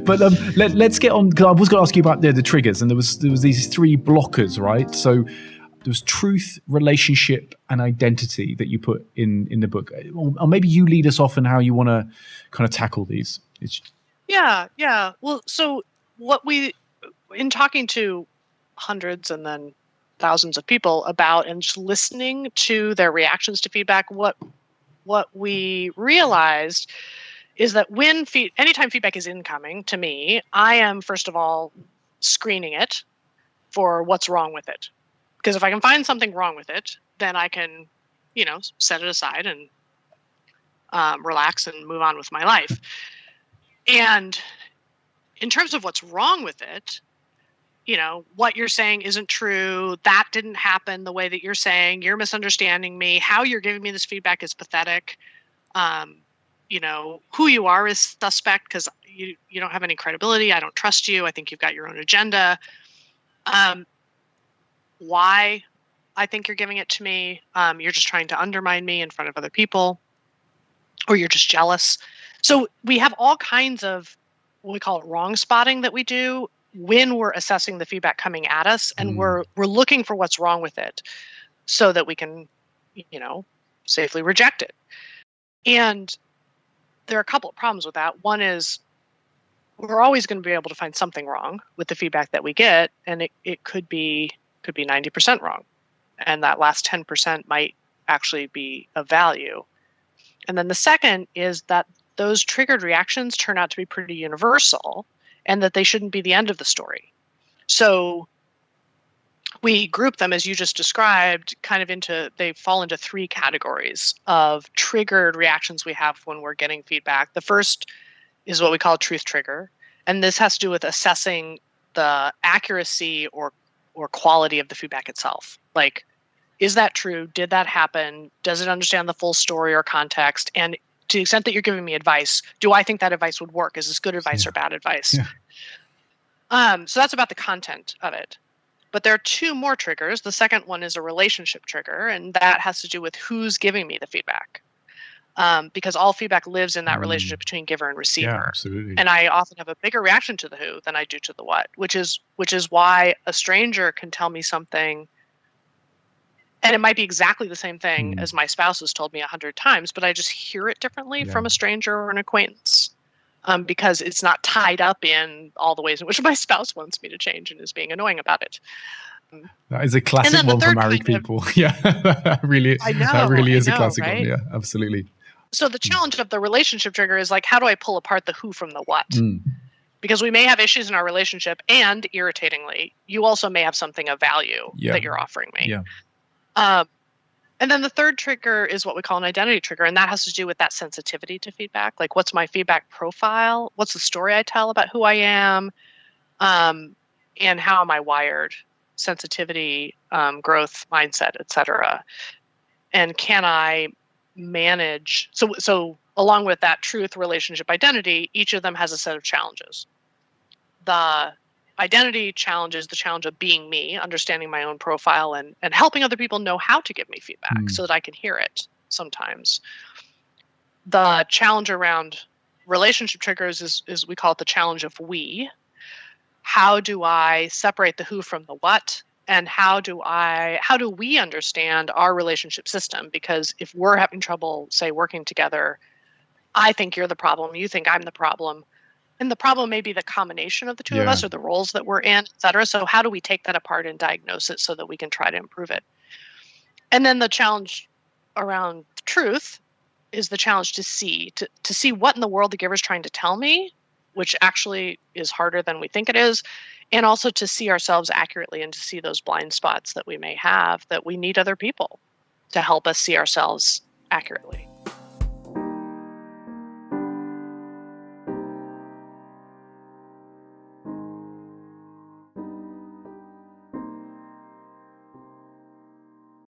But let's get on, because I was going to ask you about the triggers, and there was these three blockers, right? So there was truth, relationship, and identity that you put in the book. Or maybe you lead us off in how you want to kind of tackle these. Yeah. Well, so in talking to hundreds and then thousands of people about and just listening to their reactions to feedback, what we realized is that anytime feedback is incoming to me, I am first of all screening it for what's wrong with it. Because if I can find something wrong with it, then I can, set it aside and relax and move on with my life. And in terms of what's wrong with it, what you're saying isn't true. That didn't happen the way that you're saying. You're misunderstanding me. How you're giving me this feedback is pathetic. Who you are is suspect because you don't have any credibility. I don't trust you. I think you've got your own agenda. Why I think you're giving it to me. You're just trying to undermine me in front of other people, or you're just jealous. So we have all kinds of what we call it wrong spotting that we do when we're assessing the feedback coming at us, and we're looking for what's wrong with it so that we can, safely reject it. And there are a couple of problems with that. One is we're always going to be able to find something wrong with the feedback that we get, and it could be 90% wrong. And that last 10% might actually be of value. And then the second is that those triggered reactions turn out to be pretty universal and that they shouldn't be the end of the story. So we group them, as you just described, they fall into three categories of triggered reactions we have when we're getting feedback. The first is what we call a truth trigger. And this has to do with assessing the accuracy or quality of the feedback itself. Like, is that true? Did that happen? Does it understand the full story or context? And to the extent that you're giving me advice, do I think that advice would work? Is this good advice or bad advice? Yeah. So that's about the content of it. But there are two more triggers. The second one is a relationship trigger, and that has to do with who's giving me the feedback. Because all feedback lives in that relationship between giver and receiver. Yeah, absolutely. And I often have a bigger reaction to the who than I do to the what, which is why a stranger can tell me something, and it might be exactly the same thing as my spouse has told me 100 times, but I just hear it differently from a stranger or an acquaintance. Because it's not tied up in all the ways in which my spouse wants me to change and is being annoying about it. That is a classic one for married people. Yeah, that really is a classic one. Yeah, absolutely. So the challenge of the relationship trigger is like, how do I pull apart the who from the what? Because we may have issues in our relationship, and irritatingly, you also may have something of value that you're offering me. Yeah. And then the third trigger is what we call an identity trigger, and that has to do with that sensitivity to feedback. Like, what's my feedback profile? What's the story I tell about who I am? And how am I wired? Sensitivity, growth, mindset, etc. And can I manage? So along with that truth, relationship, identity, each of them has a set of challenges. The identity challenge is the challenge of being me, understanding my own profile and helping other people know how to give me feedback so that I can hear it sometimes. The challenge around relationship triggers is we call it the challenge of we. How do I separate the who from the what? And how do we understand our relationship system? Because if we're having trouble, say, working together, I think you're the problem, you think I'm the problem. And the problem may be the combination of the two of us or the roles that we're in, et cetera. So how do we take that apart and diagnose it so that we can try to improve it? And then the challenge around truth is the challenge to see what in the world the giver is trying to tell me, which actually is harder than we think it is, and also to see ourselves accurately and to see those blind spots that we may have, that we need other people to help us see ourselves accurately.